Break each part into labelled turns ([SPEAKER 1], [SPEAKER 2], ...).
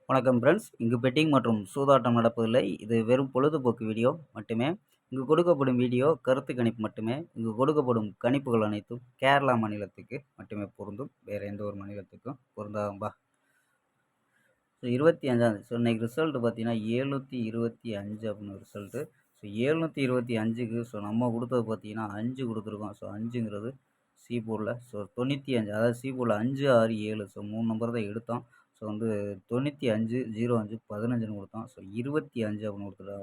[SPEAKER 1] வணக்கம் ஃப்ரெண்ட்ஸ். இங்கு பெட்டிங் மற்றும் சூதாட்டம் நடப்பதில்லை. இது வெறும் பொழுதுபோக்கு வீடியோ மட்டுமே. இங்கு கொடுக்கப்படும் வீடியோ கருத்து கணிப்பு மட்டுமே. இங்கு கொடுக்கப்படும் கணிப்புகள் அனைத்தும் கேரளா மாநிலத்துக்கு மட்டுமே பொருந்தும். வேறு எந்த ஒரு மாநிலத்துக்கும் பொருந்தாதும்பா. ஸோ 25ஆம் ஸோ இன்றைக்கி ரிசல்ட்டு பார்த்தீங்கன்னா 725 அப்படின்னு ரிசல்ட்டு. ஸோ 725க்கு ஸோ நம்ம கொடுத்தது பார்த்தீங்கன்னா 5 கொடுத்துருக்கோம். ஸோ 5ங்கிறது சி போர்டில் ஸோ 95, அதாவது சி போர்டில் 5, 6, 7 ஸோ 3 நம்பர் தான் எடுத்தோம். ஸோ 95, 05, 15ன்னு கொடுத்தோம். ஸோ 25 அப்படின்னு கொடுத்துட்டு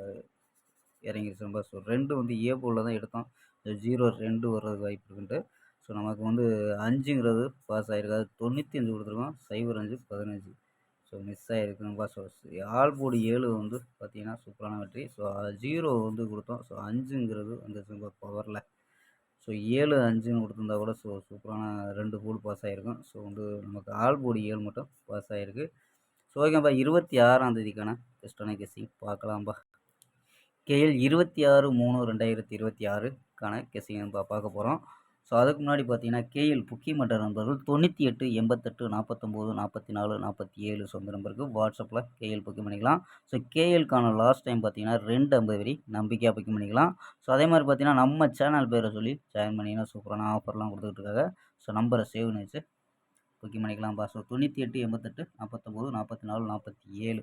[SPEAKER 1] இறங்கிருச்சு நம்ப. ஸோ 2 ஏ போர்டில் தான் எடுத்தோம். 02 வர்றதுக்கு வாய்ப்பு இருக்குன்ட்டு. ஸோ நமக்கு 5ங்கிறது பாஸ் ஆகிருக்கு. அது 95 கொடுத்துருக்கோம். 05, 15 ஸோ மிஸ் ஆகிருக்குங்கப்பா. ஸோ ஆல் போர்டு 7 பார்த்தீங்கன்னா சூப்பரான வெற்றி. ஸோ 0 கொடுத்தோம். ஸோ 5ங்கிறது வந்துச்சுங்க பவரில். ஸோ 7, 5ன்னு கொடுத்துருந்தா கூட ஸோ சூப்பரான 2 போர்டு பாஸ் ஆகிருக்கும். ஸோ நமக்கு ஆல் போர்டு 7 மட்டும் பாஸ் ஆகிருக்கு. ஸோ ஓகேப்பா. 26ஆம் தேதிக்கான பெஸ்ட்டான கெஸ்ஸிங் பார்க்கலாம்ப்பா. கேஎல் 26/3/2026க்கான கெஸ்ஸிங் பார்க்க போகிறோம். ஸோ அதுக்கு முன்னாடி பார்த்தீங்கன்னா கேஎல் புக்கி மட்ட நண்பர்கள் 98, 88, 49, 44, 47 ஸோ அந்த நம்பருக்கு வாட்ஸ்அப்பில் கேஎல் புக்கிங் பண்ணிக்கலாம். ஸோ கேஎல்க்கான லாஸ்ட் டைம் பார்த்தீங்கன்னா 250 வரி நம்பிக்கையாக புக்கிங் பண்ணிக்கலாம். ஸோ அதே மாதிரி பார்த்தீங்கன்னா நம்ம சேனல் பேரை சொல்லி ஜாயின் பண்ணிங்கன்னா சூப்பரான ஆஃபர்லாம் கொடுத்துட்ருக்காங்க. ஸோ நம்பரை சேவ் பண்ணி வச்சு புக்கிங் பண்ணிக்கலாம்ப்பா. ஸோ 98, 88, 49, 44, 47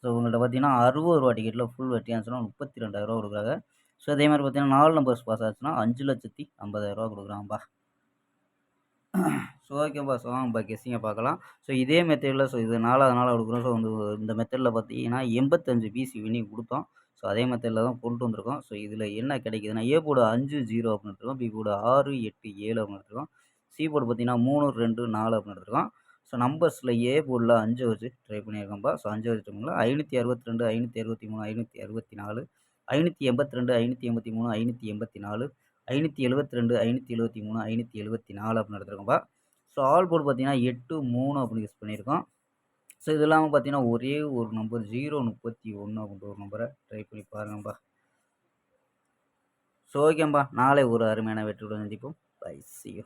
[SPEAKER 1] ஸோ உங்கள்கிட்ட பார்த்தீங்கன்னா 60 ரூபா டிக்கெட்டில் ஃபுல் வெற்றி ஆச்சுன்னா 32,000 கொடுக்குறாங்க. ஸோ அதே மாதிரி பார்த்தீங்கன்னா 4 நம்பர்ஸ் பாஸ் ஆச்சுன்னா 5,50,000 கொடுக்குறாங்கப்பா. ஸோ ஓகேப்பா. ஸோ வாங்கப்பா கெஸ்ஸிங்கை பார்க்கலாம். ஸோ இதே மெத்தடில் ஸோ இது 4வது நாளாக கொடுக்குறோம். ஸோ இந்த மெத்தடில் பார்த்தீங்கன்னா 85 பிசி வின்னிங் கொடுத்தோம். ஸோ அதே மெத்தடில் தான் கொண்டு வந்திருக்கோம். ஸோ இதில் என்ன கிடைக்குதுன்னா ஏ போர்டு 5, 0 அப்படின்னு எடுத்துருக்கோம். பி போர்டு 6, 8, 7 அப்படின்னு எடுத்துருக்கோம். சி போர்டு பார்த்தீங்கன்னா 3, 2, 4 அப்படின்னு எடுத்துருக்கோம். ஸோ நம்பர்ஸில் ஏ போர்டில் 5 வச்சு ட்ரை பண்ணியிருக்கோம்ப்பா. ஸோ 5 வச்சுட்டோம்ங்களா 562, 563, 564, 582, 583, 584, 572, 573, 574 அப்படின்னு எடுத்துருக்கோம்ப்பா. ஸோ ஆல் போர்டு பார்த்தீங்கன்னா 8, 3 அப்படின்னு யூஸ் பண்ணியிருக்கோம். ஸோ இது இல்லாமல் பார்த்தீங்கன்னா ஒரே ஒரு நம்பர் 031 அப்படின்ற ஒரு நம்பரை ட்ரை பண்ணி பாருங்கப்பா. ஸோ ஓகேம்பா. நாளை ஒரு அருமையான வெற்றியுடன் சந்திப்போம். Bye, see you.